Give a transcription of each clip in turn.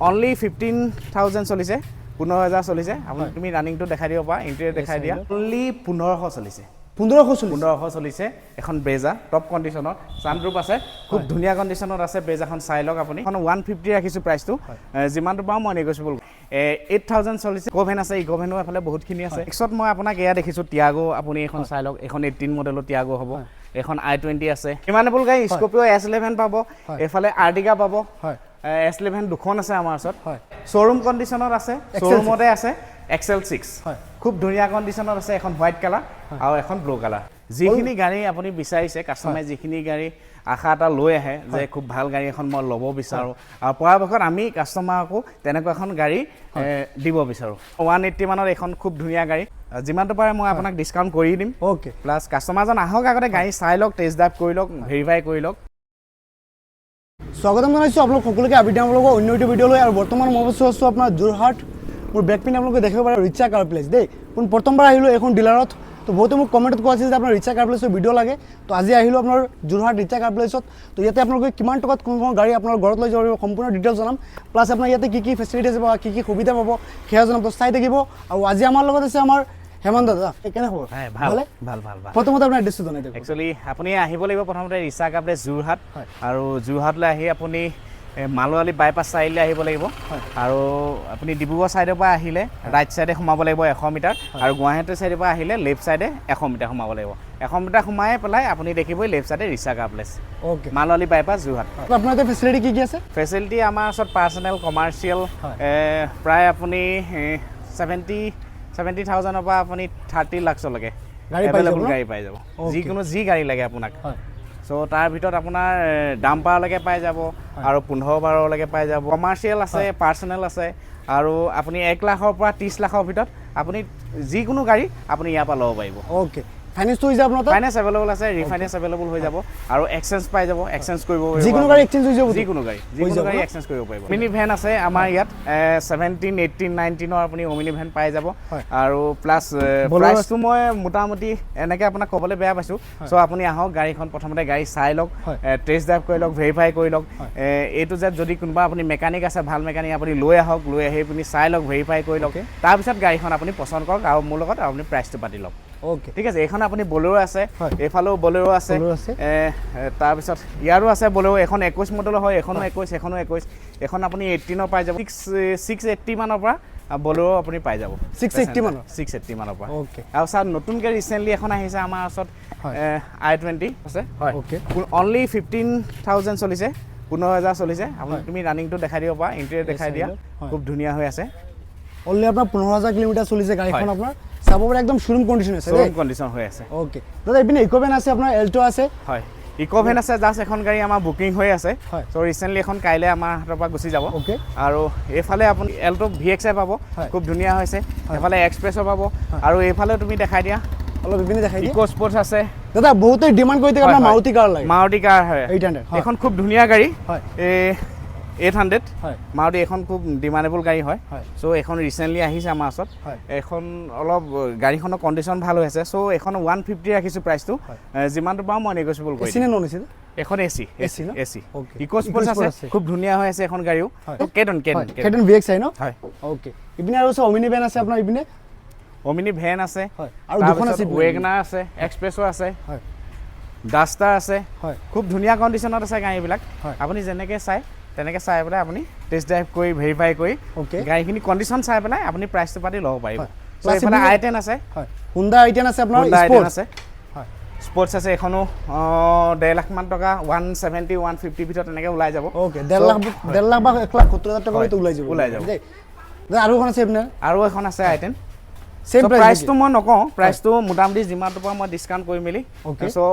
only 15,000 চলিছে 15,000 চলিছে আপুনি তুমি ৰানিংটো দেখাই দিব পাৰা ইন্টেৰিয়ৰ দেখাই দিয়া অনলি 1500 চলিছে 1500 চলিছে এখন ব্ৰেজা টপ কণ্ডিশ্যনৰ সানৰুফ আছে খুব ধুনীয়া কণ্ডিশ্যনত আছে ব্ৰেজাখন চাই লওক আপুনি এখন 150 ৰাখিছো প্ৰাইসটো যিমানটো পাও মই নেগোচিয়েবল 8,000 চলিছে ইকোভেন আছে ইকোভেনো এফালে বহুতখিনি আছে এক্সত মই আপোনাক এয়া দেখিছো টিয়াগো আপুনি এখন চাই লওক এখন 18 মডেলৰ টিয়াগো হ'ব এখন i20 আছে ইমানেবল গাড়ী স্কৰপিও S11 পাব এফালে আৰ্টিকা পাব S11 দুখন আছে আমাৰ ওচৰত শ্বৰুম কণ্ডিশ্যনত আছে শ্বৰুমতে আছে XL6 খুব ধুনীয়া কণ্ডিশ্যনত আছে এখন হোৱাইট কালাৰ আৰু এখন ব্লু কালাৰ যিখিনি গাড়ী আপুনি বিচাৰিছে কাস্টমাৰে যিখিনি গাড়ী আশা এটা লৈ আহে যে খুব ভাল গাড়ী এখন মই ল'ব বিচাৰো আৰু পৰাপক্ষত আমি কাস্টমাৰকো তেনেকুৱা এখন গাড়ী দিব বিচাৰো 180 মানৰ এখন খুব ধুনীয়া গাড়ী যিমানটো পাৰে মই আপোনাক ডিসকাউন্ট কৰি দিম ওকে প্লাস কাস্টমাৰজন আহক আগতে গাড়ী চাই লওক টেষ্ট ড্ৰাইভ কৰি লওক ভেৰিফাই কৰি লওক স্বাগতম জানাইছো আপোনালোক সকলোকে আবিদামলক অন্য এটা ভিডিও লৈ আৰু বৰ্তমান মই আছো আপোনাৰ যোৰহাট মোৰ ব্যাকপিন আপোনালোকে দেখিব পাৰে ৰিচা কাৰ প্লেস দেই কোন প্ৰথমবাৰ আহিলো এখন ডিলাৰত তো বহুতে মোক কমেন্টত কৈ আছে যে আপোনাৰ ৰিচা কাৰ প্লেসৰ ভিডিও লাগে তো আজি আহিলো আপোনাৰ যোৰহাট ৰিচা কাৰ প্লেসত তো ইয়াতে আপোনালোকে কিমান টকাত কোন গাড়ী আপোনাৰ ঘৰত লৈ যাব সম্পূৰ্ণ ডিটেইলছ জনাম প্লাস আপোনাৰ ইয়াতে কি ফেসিলিটিজ পাব কি সুবিধা পাব সেয়া জনাম তো চাই থাকিব আৰু আজি আমাৰ লগত আছে আমাৰ হেমন্ত দাদা কেনে খবৰ ভাল প্ৰথমতে আপোনাৰ এড্ৰেছটো জনাই দিয়ক একচুয়ালি আপুনি আহিব লাগিব প্ৰথমতে ৰিচা কাৰ প্লেস যোৰহাট আৰু যোৰহাটলৈ আহি আপুনি মালৱালী বাইপাছ চাইডলৈ আহিব লাগিব আৰু আপুনি ডিব্ৰুগড় সাইডৰ পৰা আহিলে ৰাইট সাইডে সোমাব লাগিব 100 মিটাৰ আৰু গুৱাহাটী সাইডৰ পৰা আহিলে লেফট সাইডে 100 মিটাৰ সোমাব লাগিব 100 মিটাৰ সোমাই পেলাই আপুনি দেখিবই লেফট সাইডে ৰিচা কাৰ প্লেস ওকে মালৱালী বাইপাছ যোৰহাট আপোনাৰ ফেসিলিটি কি আছে ফেসিলিটি আমাৰ ওচৰত পাৰ্সোনেল কমাৰ্চিয়েল প্ৰায় আপুনি 70,000 পৰা আপুনি 30 লাখলৈকে গাড়ী পাই যাব যিকোনো যি গাড়ী লাগে আপোনাক সো তাৰ ভিতৰত আপোনাৰ ডাম্পাৰলৈকে পাই যাব আৰু 15-12লৈকে পাই যাব কমাৰ্চিয়েল আছে পাৰ্সোনেল আছে আৰু আপুনি 1 লাখৰ পৰা 30 লাখৰ ভিতৰত আপুনি যিকোনো গাড়ী আপুনি ইয়াৰ পৰা ল'ব পাৰিব ওকে ফাইনান্স হৈ যাব আপোনাৰ ফাইনান্স अवेलेबল আছে ৰিফাইনান্স अवेलेबल হৈ যাব আৰু এক্সচেঞ্জ পাই যাব এক্সচেঞ্জ কৰিব পাৰিব যিকোনো গাড়ী এক্সচেঞ্জ হৈ যাব যিকোনো গাড়ী এক্সচেঞ্জ কৰিব পাৰিব মিনি ভ্যান আছে আমাৰ ইয়াত 17 18 19 ৰ আপুনি ওমিনি ভ্যান পাই যাব আৰু প্লাস প্ৰাইসটো মই মোটামুটি এনেকৈ আপোনাক ক'বলৈ বেয়া পাইছো সো আপুনি আহক গাড়ীখন প্ৰথমতে গাড়ী চাই লওক টেষ্ট ড্ৰাইভ কৰি লওক ভেৰিফাই কৰি লওক এইটো যে যদি কোনোবা আপুনি মেকানিক আছে ভাল মেকানিক আপুনি লৈ আহক লৈ আহি আপুনি চাই লওক ভেৰিফাই কৰি লওক তাৰ পিছত গাড়ীখন আপুনি পছন্দ কৰক আৰু মোৰ লগত আপুনি প্ৰাইসটো পাতি লওক ওকে ঠিক আছে এখন আপুনি বলেৰো আছে এফালেও বলেৰো আছে তাৰ পিছত ইয়াৰো আছে বলেৰো এখন 21 মডেলৰ হয় এখনো 21 এখনো 21 এখন আপুনি 18 ৰ পাই যাব 680 মানৰ পৰা বলেৰো আপুনি পাই যাব 680 মানৰ পৰা ওকে আৰু স্যাৰ নতুনকৈ ৰিসেন্টলি এখন আহিছে আমাৰ ওচৰত i20 আছে হয় ওকে অনলি 15,000 চলিছে 15,000 চলিছে আপুনি তুমি ৰানিংটো দেখাই দিব পাৰা ইন্টেৰিয়ৰ দেখাই দিয়া খুব ধুনীয়া হৈ আছে অনলি আপোনাৰ 15,000 কিলোমিটাৰ চলিছে গাড়ীখন আপোনাৰ চাব পাৰে একদম শোৰুম কন্ডিশন আছে শোৰুম কন্ডিশন হৈ আছে ওকে দাদা ইপিনে ইকোভেন আছে আপোনাৰ এল্টো আছে হয় ইকোভেন আছে জাস্ট এখন গাড়ী আমাৰ বুকিং হৈ আছে সো ৰিসেন্টলি এখন কাইলে আমাৰ হাতৰ পৰা গুচি যাব ওকে আৰু এফালে আপুনি এল্টো VX পাব খুব ধুনীয়া হৈছে এফালে এক্সপ্ৰেছো পাব আৰু এফালে তুমি দেখাই দিয়া অলপ ইপিনে দেখাই দিয়া ইকো স্পৰ্টছ আছে দাদা বহুতে ডিমান্ড কৰি থাকে আপোনাৰ মাৰুতি কাৰ হয় 800 এখন খুব ধুনীয়া গাড়ী হয় 800 হয় মাৰুতি এখন খুব ডিমান্ডেবল গাড়ী হয় সো এখন ৰিসেন্টলি আহিছে আমাৰ ওচৰত এখন অলপ গাড়ীখনৰ কণ্ডিশ্যন ভাল হৈ আছে সো এখন 150 ৰাখিছো প্ৰাইসটো যিমানটো পাও মই নেগোচিয়েবল কৰি এসি নে নন এসি এখন এসি ইকো স্পৰ্টছ আছে খুব ধুনীয়া হৈ আছে এখন গাড়ীও কেটন VX আই ন হয় ওকে ইপিনে আৰু ওমিনি ভ্যান আছে আপোনাৰ ইপিনে ওমিনি ভ্যান আছে আৰু দুখন আছে ওয়েগনাৰ আছে এক্সপ্ৰেছো আছে হয় ডাস্টাৰ আছে হয় খুব ধুনীয়া কণ্ডিশ্যনত আছে গাড়ীবিলাক আপুনি যেনেকৈ চাই তেনেকৈ চাই পেলাই আপুনি টেষ্ট ড্ৰাইভ কৰি ভেৰিফাই কৰি গাড়ীখিনি কণ্ডিশ্যন চাই পেলাই আপুনি প্ৰাইচটো পাতি ল'ব পাৰিব সো এফালে i10 আছে হয় হুণ্ডা i10 আছে আপোনাৰ স্পৰ্টছ আছে হয় স্পৰ্টছ আছে এখনো 1.5 লাখ মান টকা 170 150 ভিতৰত এনেকৈ ওলাই যাব ওকে 1.5 লাখ বা 1,70,000 টকা ভিতৰত ওলাই যাব দেই আৰু এখন আছে আপোনাৰ আৰু এখন আছে i10 সেম প্ৰাইসটো মই নকওঁ প্ৰাইসটো মোটামুটি যিমানটো পৰা মই ডিসকাউন্ট কৰি মিলি সো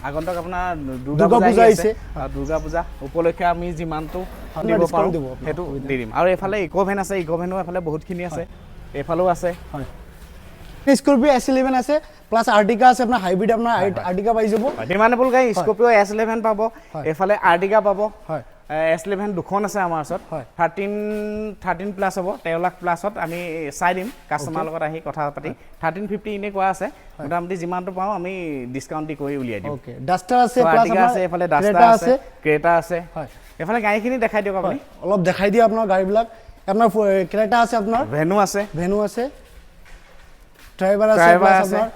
আগন্তুক আপোনাৰ দুৰ্গা পূজা আছে দুৰ্গা পূজা উপলক্ষে আমি যিমানটো দিব পাৰো হেতু দি দিম আৰু এফালে ইকোভেন আছে ইকোভেনো এফালে বহুতখিনি আছে এফালেও আছে হয় স্কৰপিও S11 আছে প্লাস আৰ্টিকা আছে আপোনাৰ হাইব্ৰিড আপোনাৰ আৰ্টিকা পাই যাব ডিমান্ডেবল গাড়ী স্কৰপিও S11 পাব এফালে আৰ্টিকা পাব হয় S11 দুখন আছে আমাৰ ওচৰত হয় 13 প্লাছ হ'ব 13 লাখ প্লাছত আমি চাই দিম কাষ্টমাৰৰ লগত আহি কথা পাতি 1350 ইনে কোৱা আছে মোটামুটি যিমানটো পাওঁ আমি ডিসকাউন্ট দি কৰি উলিয়াই দিম ওকে ডাস্টাৰ আছে প্লাছ আছে এফালে ডাস্টাৰ আছে ক্ৰেটা আছে হয় এফালে গাড়ীখিনি দেখাই দিয়ক আপুনি অলপ দেখাই দিয়া আপোনাৰ গাড়ীবিলাক আপোনাৰ ক্ৰেটা আছে আপোনাৰ ভেনু আছে ড্ৰাইভাৰ আছে আপোনাৰ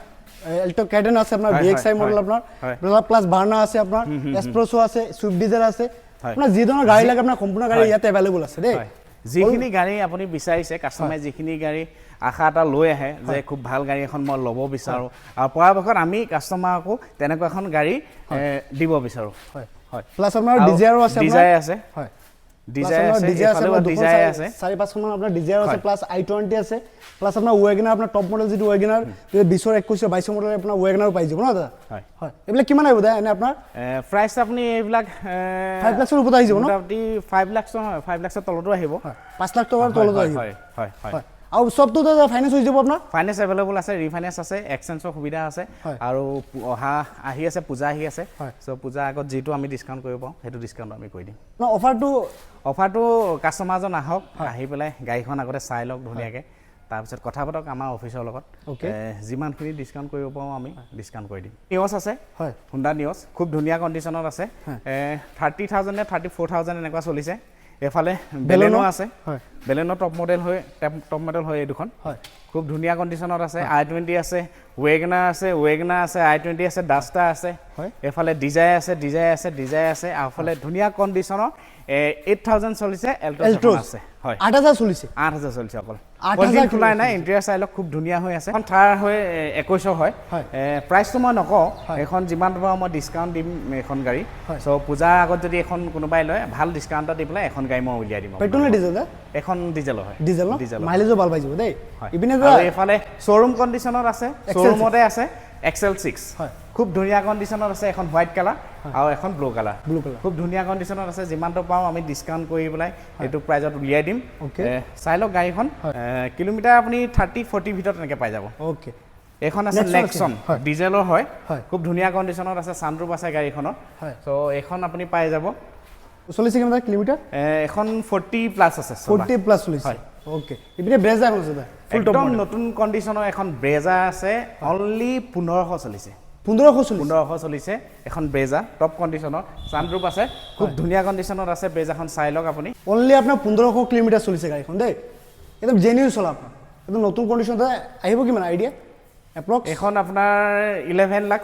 এল্টো কেডেন আছে আপোনাৰ DXi মডেল আপোনাৰ প্লাস ভাৰ্না আছে আপোনাৰ এক্সপ্ৰেছো আছে সুইফট ডিজায়াৰ আছে আপোনাৰ যি ধৰণৰ গাড়ী লাগে আপোনাৰ সম্পূৰ্ণ গাড়ী ইয়াতে अवेलेबल আছে দেই যিখিনি গাড়ী আপুনি বিচাৰিছে কাস্টমাৰে যিখিনি গাড়ী আশা এটা লৈ আহে যে খুব ভাল গাড়ী এখন মই ল'ব বিচাৰো আৰু পৰাপক্ষত আমি কাস্টমাৰকো তেনেকুৱা এখন গাড়ী দিব বিচাৰো হয় হয় প্লাস আপোনাৰ ডিজায়াৰো আছে ডিজায়াৰ আছে হয় ডিজায়াৰ আছে 4-5 মান আপোনাৰ ডিজায়াৰ আছে প্লাস i20 আছে প্লাস আপোনাৰ ওয়েগনাৰ আপোনাৰ টপ মডেল যেটো ওয়েগনাৰ 20 21 22 মডেল আপোনাৰ ওয়েগনাৰ পাই যাব ন দাদা হয় হয় এইবিলাক কিমান আহিব দাদা এনে আপোনাৰ প্ৰাইস আপুনি এইবিলাক 5 লাখৰ ওপৰত আহি যাব ন মোটামুটি 5 লাখ 5 লাখৰ তলতো আহিব 5 লাখ টকাৰ তলতো আহিব হয় হয় হয় আৰু সবটো দাদা ফাইনান্স হৈ যাব আপোনাৰ ফাইনান্স अवेलेबल আছে ৰিফাইনান্স আছে এক্সচেঞ্জৰ সুবিধা আছে আৰু অহা আহি আছে পূজা আহি আছে সো পূজা আগত যেটো আমি ডিসকাউন্ট কৰিব পাওঁ হেতু ডিসকাউন্ট আমি কৰি দিম ন অফাৰটো কাস্টমাৰজন আহক আহি পেলাই গাড়ীখন আগতে চাই লওক ধুনীয়াকে তাৰপিছত কথা পাতক আমাৰ অফিচৰ লগত যিমানখিনি ডিসকাউন্ট কৰিব পাওঁ আমি ডিসকাউন্ট কৰি দিম নিয়স আছে হয় হুন্ডা নিয়স খুব ধুনীয়া কন্ডিশনত আছে 30000 নে 34000 এনেকুৱা চলিছে এফালে বেলেনো আছে হয় বেলেনো টপ মডেল হয় এই দুখন হয় খুব ধুনীয়া কন্ডিশনত আছে i20 আছে ওয়েগনাৰ আছে i20 আছে ডাস্টাৰ আছে এফালে ডিজায়াৰ আছে আফালে ধুনীয়া কন্ডিশনৰ 8000 চলিছে এল্টো আছে হয় 8000 চলিছে অকল 8000 খোলাই নাই ইন্টেৰিয়ৰ চাইলক খুব ধুনীয়া হৈ আছে এখন থাৰ হৈ 21 হয় প্ৰাইসটো মই নকওঁ এখন যিমান পাওঁ মই ডিসকাউন্ট দিম এখন গাড়ী সো পূজাৰ আগত যদি এখন কোনোবাই লয় ভাল ডিসকাউন্ট এটা দি পেলাই এখন গাড়ী মই উলিয়াই দিম পেট্ৰল নে ডিজেল এখন ডিজেল হয় ডিজেল মাইলেজো ভাল পাই যাব দেই ইপিনে এফালে শোৰুম কন্ডিশনত আছে শোৰুমতে আছে XL6 হয় খুব ধুনীয়া কন্ডিশনত আছে এখন হোয়াইট কালাৰ আৰু এখন ব্লু কালাৰ খুব ধুনীয়া কন্ডিশনত আছে যিমানটো পাওঁ আমি ডিসকাউন্ট কৰি পেলাই এটো প্ৰাইজত উলিয়াই দিম চাই লওক গাড়ীখন কিলোমিটাৰ আপুনি 30-40 ভিতৰত এনেকৈ পাই যাব ওকে এখন আছে নেক্সন ডিজেলৰ হয় খুব ধুনীয়া কন্ডিশনত আছে সানৰুফ আছে গাড়ীখনৰ সো এখন আপুনি পাই যাব চলিছে কিমান কিলোমিটাৰ এখন 40 প্লাস আছে 40 প্লাস চলিছে ওকে ইপিনে ব্ৰেজা আছে দাদা একদম নতুন কন্ডিশনৰ এখন ব্ৰেজা আছে অনলি 1500 চলিছে 1500 চলিছে এখন ব্ৰেজা টপ কন্ডিশনৰ সানৰুফ আছে খুব ধুনীয়া কন্ডিশনত আছে ব্ৰেজাখন চাই লওক আপুনি অনলি আপোনাৰ 1500 কিলোমিটাৰ চলিছে গাড়ীখন দেই একদম জেনুইন চলা আপোনাৰ একদম নতুন কন্ডিশনতে আহিব কিমান আইডিয়া এপ্ৰক্স এখন আপোনাৰ 11 লাখ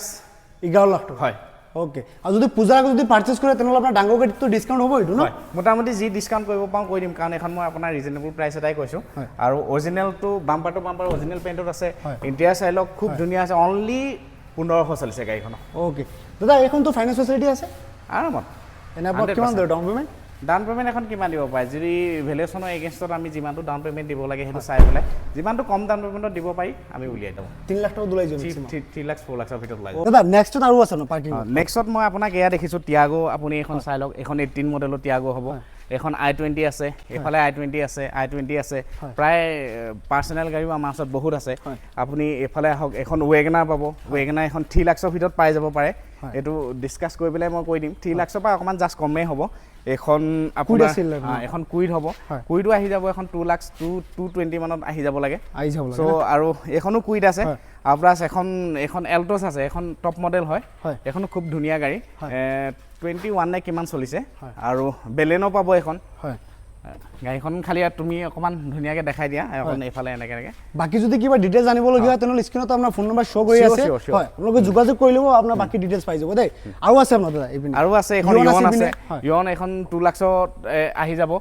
11 লাখ হয় ওকে আৰু যদি পূজাৰ আগত যদি পাৰচেজ কৰে তেনেহলে আপোনাৰ ডাঙৰ গাড়ীটো ডিসকাউন্ট হ'ব এইটো ন মোটামুটি যি ডিসকাউন্ট কৰিব পাওঁ কৰি দিম কাৰণ এখন মই আপোনাৰ ৰিজনেবল প্ৰাইস এটাই কৈছো আৰু অৰিজিনালটো বাম্পাৰ টু বাম্পাৰ অৰিজিনাল পেইণ্টত আছে ইন্টেৰিয়ৰ চাইলক খুব ধুনীয়া আছে অনলি 1500 চলিছে গাড়ীখন ওকে দাদা এখন তো ফাইনান্স ফেসিলিটি আছে আৰামত এনে আপনি কিমান ডাউন পেমেন্ট এখন কিমান দিব পায় যদি ভ্যালুয়েশনৰ এগেইনষ্টত আমি যিমানটো ডাউন পেমেন্ট দিব লাগে হেতু চাই পেলাই যিমানটো কম ডাউন পেমেন্টত দিব পাৰি আমি উলিয়াই দাও 3 লাখ টাকা দুলাই যাম 3 লাখ 4 লাখৰ ভিতৰত লাগে দাদা নেক্সটত আৰু আছে ন পাৰ্কিং নেক্সটত মই আপোনাক এয়া দেখিছো টিয়াগো আপুনি এখন চাই লওক এখন 18 মডেলৰ টিয়াগো হ'ব এখন i20 আছে এফালে i20 আছে প্ৰায় পাৰ্সোনাল গাড়ীও আমাৰ ওচৰত বহুত আছে আপুনি এফালে আহক এখন ওয়েগনাৰ পাব ওয়েগনাৰ এখন 3 লাখৰ ভিতৰত পাই যাব পাৰে এটো ডিসকাস কৰি পেলাই মই কৈ দিম 3 লাখৰ পৰা অকমান জাস্ট কমে হ'ব এখন আপোনাৰ এখন কুইড হ'ব কুইডো আহি যাব এখন 2 লাখ 220 মানত আহি যাব লাগে সো আৰু এখনো কুইড আছে আৰু প্লাস এখন এল্টোছ আছে এখন টপ মডেল হয় এখন খুব ধুনীয়া গাড়ী 21 নে কিমান চলিছে আৰু বেলেনো পাব এখন গাড়ীখন খালি তুমি অকমান ধুনীয়াকে দেখাই দিয়া এখন এফালে এনেকে বাকি যদি কিবা ডিটেইলছ জানিব লগিয়া তেনল স্ক্ৰিনত আপোনাৰ ফোন নম্বৰ শো কৰি আছে হয় আপোনালোকে যোগাযোগ কৰি লব আপোনাৰ বাকি ডিটেইলছ পাই যাব দেই আৰু আছে আপোনাৰ দাদা ইপিনে আৰু আছে এখন ইয়ন আছে ইয়ন এখন 2 লাখত আহি যাব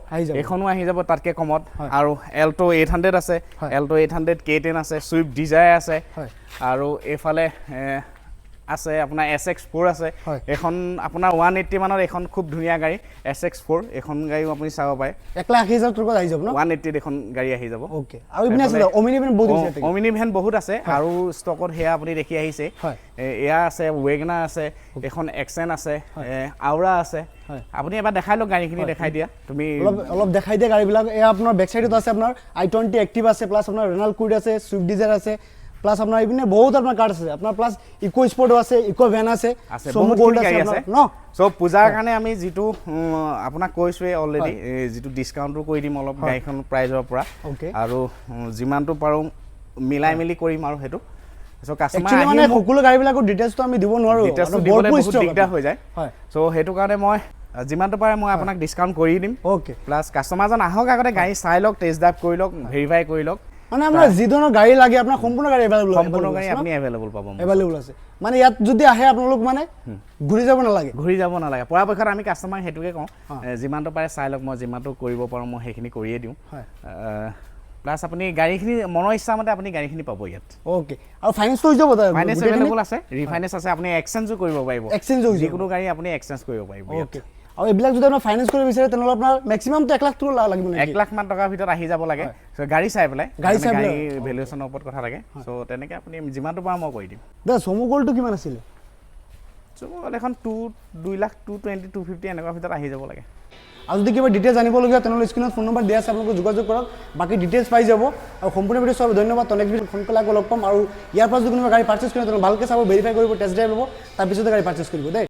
এখনো আহি যাব তাতকে কমত আৰু এল্টো 800 আছে এল্টো 800 K10 আছে সুইফট ডিজায়াৰ আছে আৰু এফালে আছে আপোনাৰ SX4 আছে এখন আপোনাৰ 180 মানৰ এখন খুব ধুনীয়া গাড়ী SX4 এখন গাড়ীও আপুনি চাব পাৰে 1,80,000 টকা আহি যাব ন 180 এখন গাড়ী আহি যাব ওকে আৰু ইপিনে আছে ওমিনি ভ্যান বহুত আছে ওমিনি ভ্যান বহুত আছে আৰু ষ্টকত হেয়া আপুনি দেখি আহিছে এয়া আছে ওয়েগনাৰ আছে এখন এক্সেন আছে আউৰা আছে আপুনি এবাৰ দেখাই লওক গাড়ীখিনি দেখাই দিয়া তুমি অলপ দেখাই দিয়া গাড়ীবিলাক এয়া আপোনাৰ বেক সাইডত আছে আপোনাৰ i20 এক্টিভ আছে প্লাস আপোনাৰ ৰেনাল্ট কুইড আছে সুইফট ডিজায়াৰ আছে প্লাছ আপোনাৰ এইপিনে বহুত আপোনাৰ কাৰ্ড আছে আপোনাৰ প্লাছ ইকো স্পৰ্টো আছে ইকো ভেন আছে চমু গ'ল্ড আছে আপোনাৰ ন সো পূজাৰ কাৰণে আমি যিটো আপোনাক কৈছোৱে অলৰেডি যিটো ডিসকাউন্টটো কৰি দিম অলপ গাড়ীখন প্ৰাইজৰ পৰা আৰু যিমানটো পাৰো মিলাই মিলি কৰিম আৰু হেতু সো কাস্টমাৰ মানে সকলো গাড়ীবিলাকৰ ডিটেইলছটো আমি দিব নোৱাৰো বহুত দিগদাৰ হৈ যায় সো হেতু কাৰণে মই যিমানটো পাৰে মই আপোনাক ডিসকাউন্ট কৰি দিম প্লাছ কাস্টমাৰজন আহক আগতে গাড়ী চাই লওক টেষ্ট ড্ৰাইভ কৰি লওক ভেৰিফাই কৰি লওক মানে আপোনাৰ যি ধৰণৰ গাড়ী লাগে আপোনাৰ সম্পূৰ্ণ গাড়ী এভেইলেবল সম্পূৰ্ণ গাড়ী আপুনি এভেইলেবল পাব এভেইলেবল আছে মানে ইয়াত যদি আহে আপোনালোক মানে ঘূৰি যাব নালাগে পৰাপক্ষত আমি কাস্টমাৰক হেতুকে কওঁ যিমানটো পাৰে চাই লওক মই যিমানটো কৰিব পাৰো মই সেইখিনি কৰিয়ে দিওঁ প্লাছ আপুনি গাড়ীখিনি মনৰ ইচ্ছা মতে আপুনি গাড়ীখিনি পাব ইয়াত আৰু ফাইনেন্স হৈ যাব ফাইনেন্স এভেইলেবল আছে ৰিফাইনেন্স আছে আপুনি এক্সচেঞ্জো কৰিব পাৰিব যিকোনো গাড়ী আপুনি এক্সচেঞ্জ কৰিব পাৰিব আৰু এইবিলাক যদি আপোনাৰ ফাইনেন্স কৰিব বিচাৰে তেনেহ'লে আপোনাৰ মেক্সিমামটো 1 লাখ টকা লাগিব নেকি 1 লাখ মান টকাৰ ভিতৰত আহি যাব লাগে সো গাড়ী চাই পেলাই গাড়ী ভ্যালুয়েশনৰ ওপৰত কথা থাকে সো তেনেকে আপুনি যিমানটো পাৰো মই কৰি দিম চমু গ'ল্ডটো কিমান আছিল চমু গ'ল্ড এখন 2 লাখ 220 250 এনেকুৱা ভিতৰত আহি যাব লাগে আৰু যদি কিবা ডিটেইলছ জানিবলগীয়া তেনেহ'লে স্ক্ৰীনত ফোন নম্বৰ দিয়া আছে আপোনালোকে যোগাযোগ কৰক বাকি ডিটেইলছ পাই যাব আৰু সম্পূৰ্ণ ভিডিঅ' চাব ধন্যবাদ নেক্সট ভিডিঅ'ত ফোন কলে আকৌ লগ পাম আৰু ইয়াৰ পৰা যদি কোনোবা গাড়ী পাৰ্চেছ কৰে তেনেহ'লে ভালকৈ চাব ভেৰিফাই কৰিব টেষ্ট ড্ৰাইভ ল'ব তাৰপিছতে গাড়ী পাৰ্চেছ কৰিব দেই